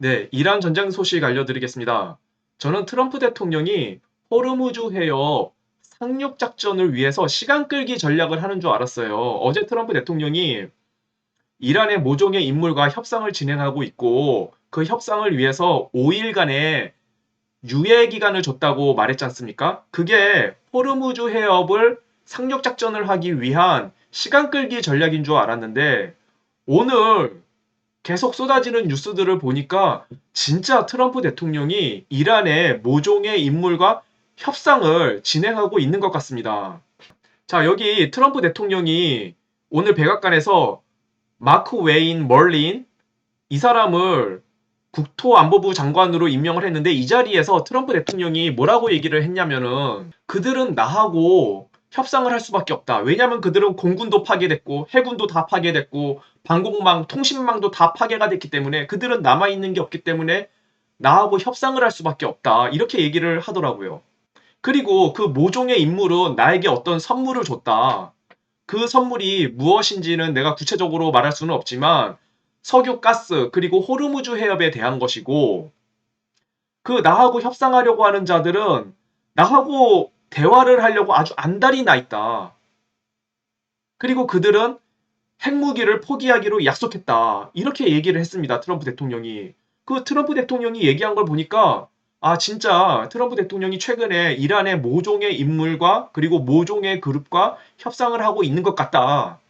네, 이란 전쟁 소식 알려드리겠습니다. 저는 트럼프 대통령이 호르무즈 해협 상륙 작전을 위해서 시간 끌기 전략을 하는 줄 알았어요. 어제 트럼프 대통령이 이란의 모종의 인물과 협상을 진행하고 있고 그 협상을 위해서 5일간의 유예 기간을 줬다고 말했지 않습니까? 그게 호르무즈 해협을 상륙 작전을 하기 위한 시간 끌기 전략인 줄 알았는데 오늘 계속 쏟아지는 뉴스들을 보니까 진짜 트럼프 대통령이 이란의 모종의 인물과 협상을 진행하고 있는 것 같습니다. 자, 여기 트럼프 대통령이 오늘 백악관에서 마크 웨인 멀린 이 사람을 국토안보부 장관으로 임명을 했는데 이 자리에서 트럼프 대통령이 뭐라고 얘기를 했냐면은 그들은 나하고 협상을 할 수밖에 없다. 왜냐하면 그들은 공군도 파괴됐고 해군도 다 파괴됐고 방공망, 통신망도 다 파괴가 됐기 때문에 그들은 남아있는 게 없기 때문에 나하고 협상을 할 수밖에 없다. 이렇게 얘기를 하더라고요. 그리고 그 모종의 인물은 나에게 어떤 선물을 줬다. 그 선물이 무엇인지는 내가 구체적으로 말할 수는 없지만 석유, 가스, 그리고 호르무즈 해협에 대한 것이고 그 나하고 협상하려고 하는 자들은 나하고 대화를 하려고 아주 안달이 나 있다. 그리고 그들은 핵무기를 포기하기로 약속했다. 이렇게 얘기를 했습니다. 트럼프 대통령이. 그 트럼프 대통령이 얘기한 걸 보니까 아 진짜 트럼프 대통령이 최근에 이란의 모종의 인물과 그리고 모종의 그룹과 협상을 하고 있는 것 같다.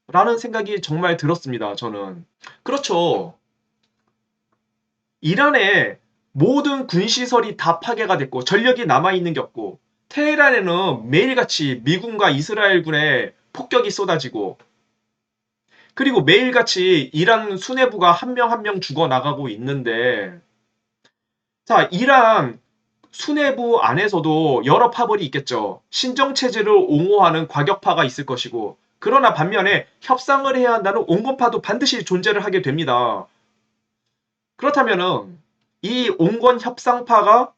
라는 생각이 정말 들었습니다. 저는. 그렇죠. 이란의 모든 군시설이 다 파괴가 됐고 전력이 남아있는 게 없고 테헤란에는 매일같이 미군과 이스라엘군의 폭격이 쏟아지고 그리고 매일같이 이란 수뇌부가 한 명 한 명 죽어나가고 있는데 자 이란 수뇌부 안에서도 여러 파벌이 있겠죠. 신정체제를 옹호하는 과격파가 있을 것이고 그러나 반면에 협상을 해야 한다는 온건파도 반드시 존재를 하게 됩니다. 그렇다면은 이 온건 협상파가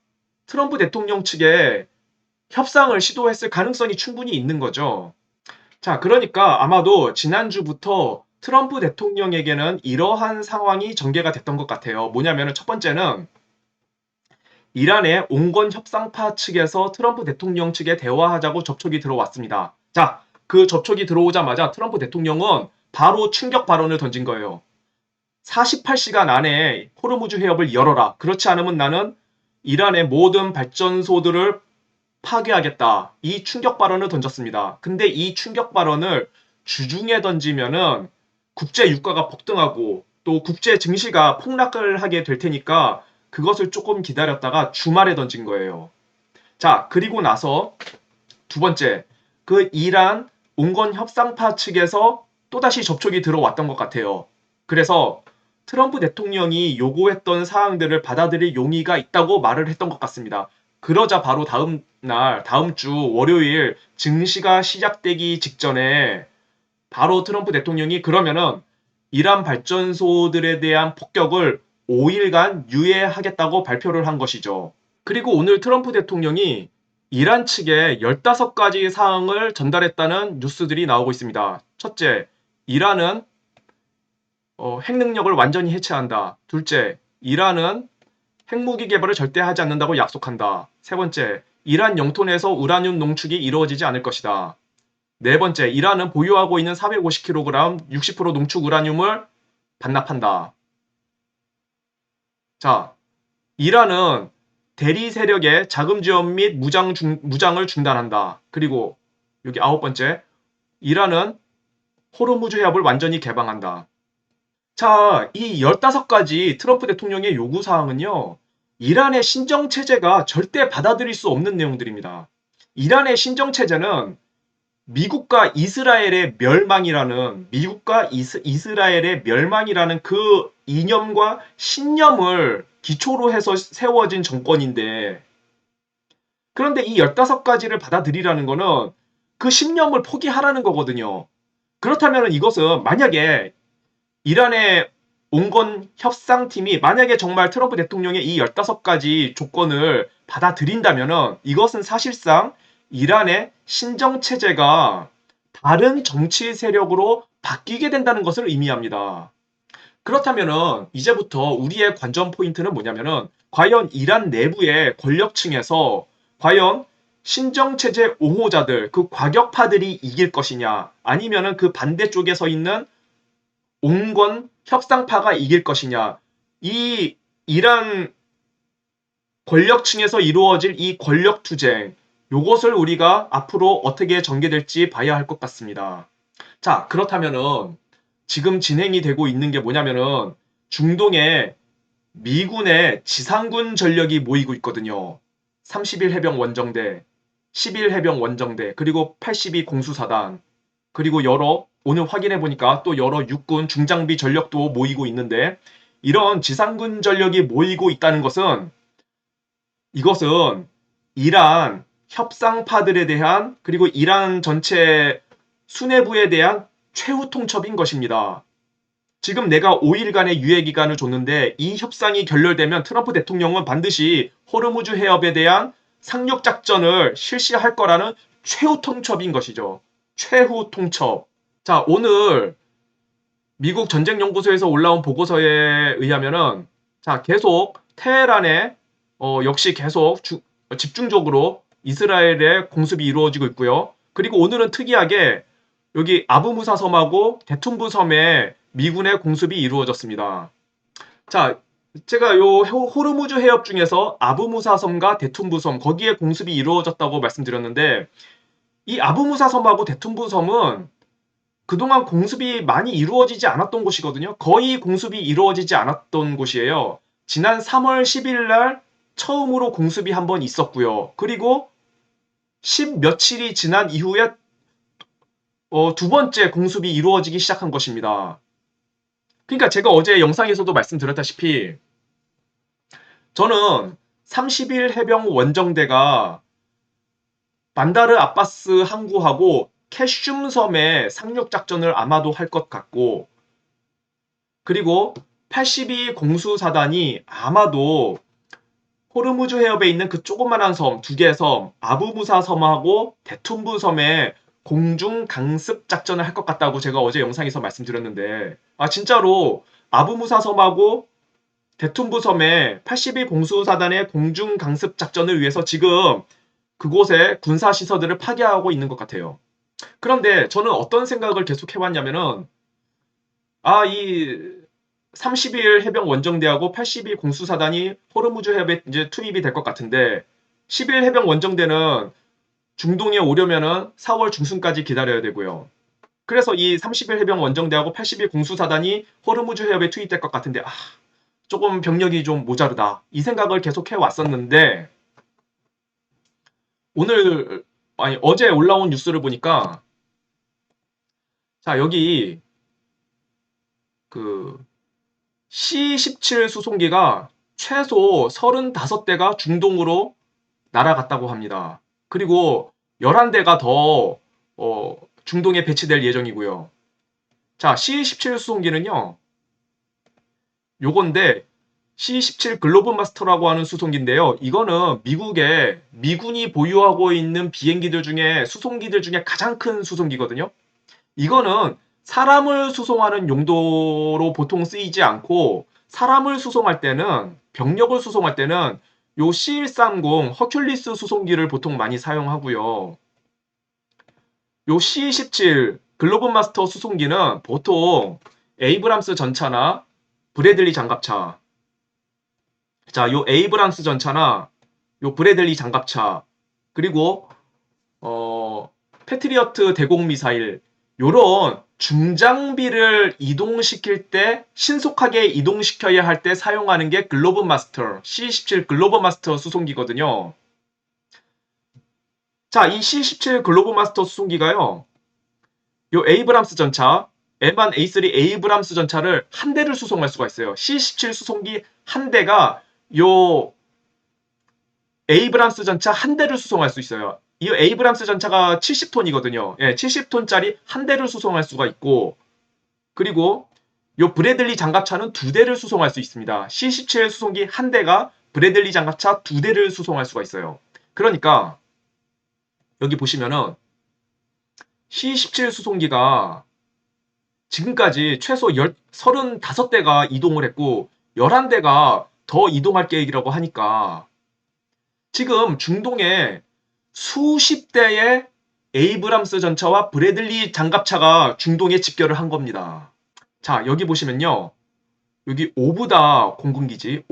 트럼프 대통령 측에 협상을 시도했을 가능성이 충분히 있는 거죠. 자, 그러니까 아마도 지난주부터 트럼프 대통령에게는 이러한 상황이 전개가 됐던 것 같아요. 뭐냐면은 첫 번째는 이란의 온건 협상파 측에서 트럼프 대통령 측에 대화하자고 접촉이 들어왔습니다. 자, 그 접촉이 들어오자마자 트럼프 대통령은 바로 충격 발언을 던진 거예요. 48시간 안에 호르무즈 해협을 열어라. 그렇지 않으면 나는 이란의 모든 발전소들을 파괴하겠다. 이 충격 발언을 던졌습니다. 근데 이 충격 발언을 주중에 던지면은 국제 유가가 폭등하고 또 국제 증시가 폭락을 하게 될 테니까 그것을 조금 기다렸다가 주말에 던진 거예요. 자, 그리고 나서 두 번째, 그 이란 온건 협상파 측에서 또다시 접촉이 들어왔던 것 같아요. 그래서 트럼프 대통령이 요구했던 사항들을 받아들일 용의가 있다고 말을 했던 것 같습니다. 그러자 바로 다음 날, 다음 주 월요일 증시가 시작되기 직전에 바로 트럼프 대통령이 그러면은 이란 발전소들에 대한 폭격을 5일간 유예하겠다고 발표를 한 것이죠. 그리고 오늘 트럼프 대통령이 이란 측에 15가지 사항을 전달했다는 뉴스들이 나오고 있습니다. 첫째, 이란은 핵 능력을 완전히 해체한다. 둘째, 이란은 핵무기 개발을 절대 하지 않는다고 약속한다. 세 번째, 이란 영토 내에서 우라늄 농축이 이루어지지 않을 것이다. 네 번째, 이란은 보유하고 있는 450kg, 60% 농축 우라늄을 반납한다. 자, 이란은 대리 세력의 자금 지원 및 무장을 중단한다. 그리고 여기 아홉 번째, 이란은 호르무즈 해협을 완전히 개방한다. 자, 이 15가지 트럼프 대통령의 요구사항은요, 이란의 신정체제가 절대 받아들일 수 없는 내용들입니다. 이란의 신정체제는 미국과 이스라엘의 멸망이라는 그 이념과 신념을 기초로 해서 세워진 정권인데, 그런데 이 15가지를 받아들이라는 거는 그 신념을 포기하라는 거거든요. 그렇다면 이것은 만약에 이란의 온건 협상팀이 만약에 정말 트럼프 대통령의 이 15가지 조건을 받아들인다면 이것은 사실상 이란의 신정체제가 다른 정치 세력으로 바뀌게 된다는 것을 의미합니다. 그렇다면은 이제부터 우리의 관전 포인트는 뭐냐면은 과연 이란 내부의 권력층에서 과연 신정체제 옹호자들, 그 과격파들이 이길 것이냐, 아니면은 그 반대쪽에 서 있는 온건 협상파가 이길 것이냐. 이 이란 권력층에서 이루어질 이 권력 투쟁, 요것을 우리가 앞으로 어떻게 전개될지 봐야 할 것 같습니다. 자, 그렇다면은 지금 진행이 되고 있는 게 뭐냐면은 중동에 미군의 지상군 전력이 모이고 있거든요. 30일 해병 원정대, 10일 해병 원정대, 그리고 82 공수사단, 그리고 오늘 확인해 보니까 또 여러 육군 중장비 전력도 모이고 있는데, 이런 지상군 전력이 모이고 있다는 것은, 이것은 이란 협상파들에 대한, 그리고 이란 전체 수뇌부에 대한 최후 통첩인 것입니다. 지금 내가 5일간의 유예 기간을 줬는데 이 협상이 결렬되면 트럼프 대통령은 반드시 호르무즈 해협에 대한 상륙 작전을 실시할 거라는 최후 통첩인 것이죠. 최후 통첩. 자, 오늘 미국 전쟁연구소에서 올라온 보고서에 의하면은, 자, 계속 테헤란에 역시 계속 집중적으로 이스라엘의 공습이 이루어지고 있고요. 그리고 오늘은 특이하게 여기 아부무사 섬하고 대툰부 섬에 미군의 공습이 이루어졌습니다. 자, 제가 요 호르무즈 해협 중에서 아부무사 섬과 대툰부 섬 거기에 공습이 이루어졌다고 말씀드렸는데, 이 아부무사 섬하고 대툰부 섬은 그동안 공습이 많이 이루어지지 않았던 곳이거든요. 거의 공습이 이루어지지 않았던 곳이에요. 지난 3월 10일 날 처음으로 공습이 한번 있었고요. 그리고 10 며칠이 지난 이후에 두 번째 공습이 이루어지기 시작한 것입니다. 그러니까 제가 어제 영상에서도 말씀드렸다시피 저는 30일 해병 원정대가 반다르 아바스 항구하고 캐슘 섬에 상륙 작전을 아마도 할 것 같고, 그리고 82 공수사단이 아마도 호르무즈 해협에 있는 그 조그만한 섬, 두 개의 섬, 아부무사 섬하고 대툰부 섬에 공중 강습 작전을 할 것 같다고 제가 어제 영상에서 말씀드렸는데, 진짜로 아부무사 섬하고 대툰부 섬에 82 공수사단의 공중 강습 작전을 위해서 지금 그곳에 군사 시설들을 파괴하고 있는 것 같아요. 그런데 저는 어떤 생각을 계속 해왔냐면은, 이 30일 해병 원정대하고 82 공수사단이 호르무즈 해협에 이제 투입이 될 것 같은데, 10일 해병 원정대는 중동에 오려면은 4월 중순까지 기다려야 되고요. 그래서 이 30일 해병 원정대하고 82 공수사단이 호르무즈 해협에 투입될 것 같은데, 조금 병력이 좀 모자르다. 이 생각을 계속 해왔었는데, 어제 올라온 뉴스를 보니까, 자, 여기 그 C-17 수송기가 최소 35대가 중동으로 날아갔다고 합니다. 그리고 11대가 더 중동에 배치될 예정이고요. 자, C-17 수송기는요, 요건데 C-17 글로브 마스터라고 하는 수송기인데요. 이거는 미군이 보유하고 있는 수송기들 중에 가장 큰 수송기거든요. 이거는 사람을 수송하는 용도로 보통 쓰이지 않고, 사람을 수송할 때는, 병력을 수송할 때는 요 C-130 허큘리스 수송기를 보통 많이 사용하고요. 요 C-17 글로브 마스터 수송기는 보통 에이브람스 전차나 브래들리 장갑차, 자, 요 에이브람스 전차나 요 브래들리 장갑차, 그리고 패트리어트 대공 미사일, 요런 중장비를 이동시킬 때 신속하게 이동시켜야 할 때 사용하는 게 글로브 마스터, C-17 글로브 마스터 수송기거든요. 자, 이 C-17 글로브 마스터 수송기가요, 요 에이브람스 전차, M1 A3 에이브람스 전차를 한 대를 수송할 수가 있어요. C-17 수송기 한 대가 요 에이브람스 전차 한 대를 수송할 수 있어요. 이 에이브람스 전차가 70톤이거든요. 예, 70톤짜리 한 대를 수송할 수가 있고, 그리고 요 브래들리 장갑차는 두 대를 수송할 수 있습니다. C-17 수송기 한 대가 브래들리 장갑차 두 대를 수송할 수가 있어요. 그러니까 여기 보시면은 C-17 수송기가 지금까지 최소 35대가 이동을 했고 11대가 더 이동할 계획이라고 하니까 지금 중동에 수십 대의 에이브람스 전차와 브래들리 장갑차가 중동에 집결을 한 겁니다. 자, 여기 보시면요. 여기 오브다 공군기지에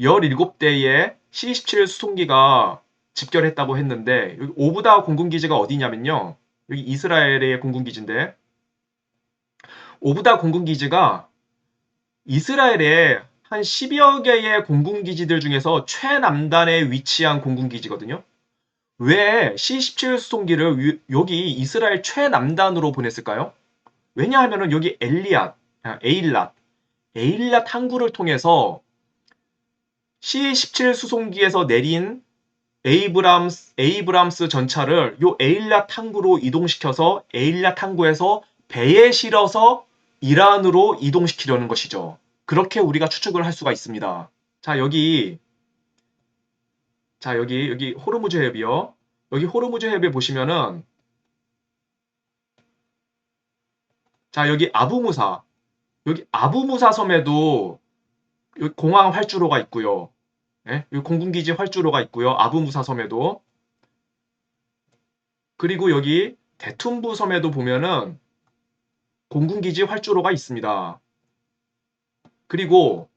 17대의 C-17 수송기가 집결했다고 했는데 여기 오브다 공군기지가 어디냐면요. 여기 이스라엘의 공군기지인데 오브다 공군기지가 이스라엘의 한 10여 개의 공군기지들 중에서 최남단에 위치한 공군기지거든요. 왜 C-17 수송기를 여기 이스라엘 최남단으로 보냈을까요? 왜냐하면 여기 에일랏 항구를 통해서 C-17 수송기에서 내린 에이브람스 전차를 요 에일랏 항구로 이동시켜서 에일랏 항구에서 배에 실어서 이란으로 이동시키려는 것이죠. 그렇게 우리가 추측을 할 수가 있습니다. 자, 여기 호르무즈 해협이요. 여기 호르무즈 해협에 보시면은 자, 여기 아부무사 섬에도 여기 공항 활주로가 있고요. 예? 여기 공군기지 활주로가 있고요. 아부무사 섬에도. 그리고 여기 대툰부 섬에도 보면은 공군기지 활주로가 있습니다. 그리고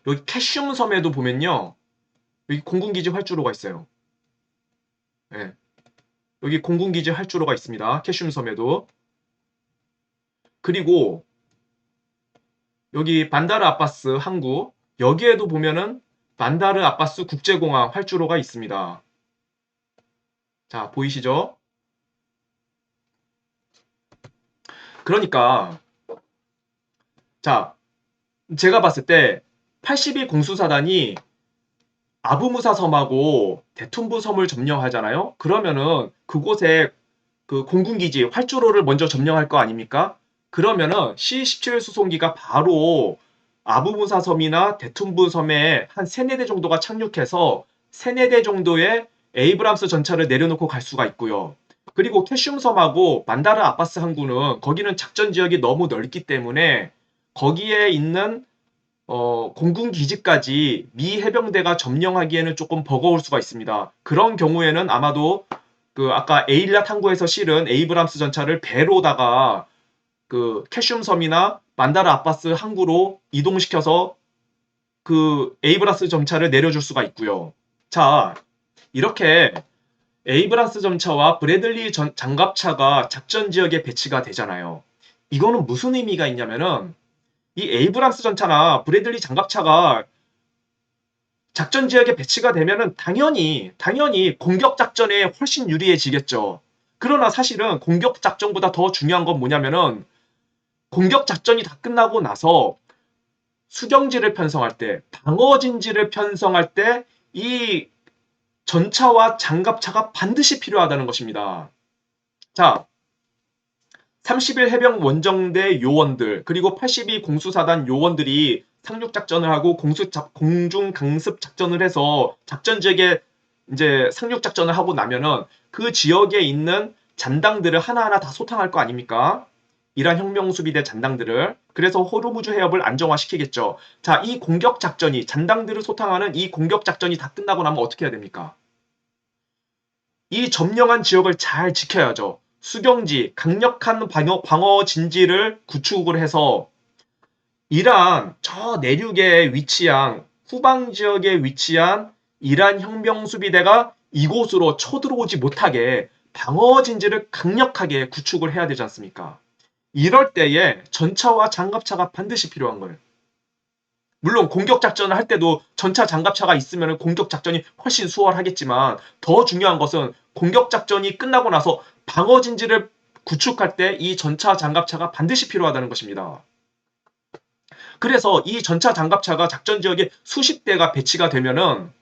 여기 캐슘 섬에도 보면요. 여기 공군기지 활주로가 있어요. 예. 여기 공군기지 활주로가 있습니다. 캐슘 섬에도. 그리고 여기 반다르 아바스 항구 여기에도 보면은 반다르 아바스 국제공항 활주로가 있습니다. 자, 보이시죠? 그러니까 자, 제가 봤을 때 82 공수사단이 아부무사 섬하고 대툰부 섬을 점령하잖아요. 그러면은 그곳에 그 공군기지 활주로를 먼저 점령할 거 아닙니까? 그러면은 C-17 수송기가 바로 아부무사 섬이나 대툰부 섬에 한 3-4대 정도가 착륙해서 3-4대 정도의 에이브람스 전차를 내려놓고 갈 수가 있고요. 그리고 캐슘 섬하고 반다르 아바스 항구는 거기는 작전 지역이 너무 넓기 때문에 거기에 있는 공군 기지까지 미 해병대가 점령하기에는 조금 버거울 수가 있습니다. 그런 경우에는 아마도 그 아까 에일랏 항구에서 실은 에이브람스 전차를 배로다가 그 캐슘 섬이나 만다르 아바스 항구로 이동시켜서 그 에이브람스 전차를 내려줄 수가 있고요. 자, 이렇게 에이브람스 전차와 브래들리 장갑차가 작전 지역에 배치가 되잖아요. 이거는 무슨 의미가 있냐면은 이 에이브람스 전차나 브래들리 장갑차가 작전 지역에 배치가 되면은 당연히 공격 작전에 훨씬 유리해지겠죠. 그러나 사실은 공격 작전보다 더 중요한 건 뭐냐면은 공격 작전이 다 끝나고 나서 수경지를 편성할 때, 방어진지를 편성할 때 이 전차와 장갑차가 반드시 필요하다는 것입니다. 자, 30일 해병 원정대 요원들 그리고 82 공수사단 요원들이 상륙작전을 하고 공중 강습 작전을 해서 작전 지역에 이제 상륙작전을 하고 나면은 그 지역에 있는 잔당들을 하나하나 다 소탕할 거 아닙니까? 이란 혁명수비대 잔당들을. 그래서 호르무즈 해협을 안정화시키겠죠. 자, 이 공격작전이 잔당들을 소탕하는 이 공격작전이 다 끝나고 나면 어떻게 해야 됩니까? 이 점령한 지역을 잘 지켜야죠. 수경지, 강력한 방어 진지를 구축을 해서 이란 저 내륙에 위치한 후방 지역에 위치한 이란 혁명수비대가 이곳으로 쳐들어오지 못하게 방어 진지를 강력하게 구축을 해야 되지 않습니까? 이럴 때에 전차와 장갑차가 반드시 필요한 거예요. 물론 공격 작전을 할 때도 전차 장갑차가 있으면 공격 작전이 훨씬 수월하겠지만 더 중요한 것은 공격 작전이 끝나고 나서 방어 진지를 구축할 때 이 전차 장갑차가 반드시 필요하다는 것입니다. 그래서 이 전차 장갑차가 작전 지역에 수십 대가 배치가 되면은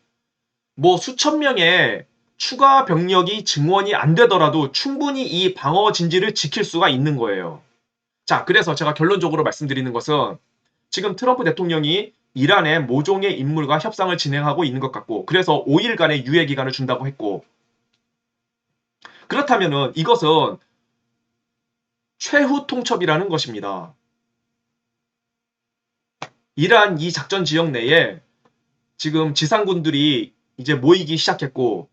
뭐 수천 명의 추가 병력이 증원이 안 되더라도 충분히 이 방어 진지를 지킬 수가 있는 거예요. 자, 그래서 제가 결론적으로 말씀드리는 것은 지금 트럼프 대통령이 이란의 모종의 인물과 협상을 진행하고 있는 것 같고 그래서 5일간의 유예 기간을 준다고 했고 그렇다면은 이것은 최후 통첩이라는 것입니다. 이러한 이 작전 지역 내에 지금 지상군들이 이제 모이기 시작했고,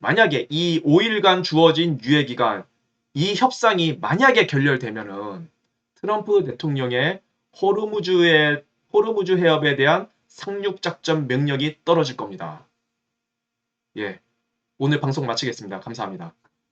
만약에 이 5일간 주어진 유예 기간, 이 협상이 만약에 결렬되면은 트럼프 대통령의 호르무즈 해협에 대한 상륙 작전 명령이 떨어질 겁니다. 예, 오늘 방송 마치겠습니다. 감사합니다.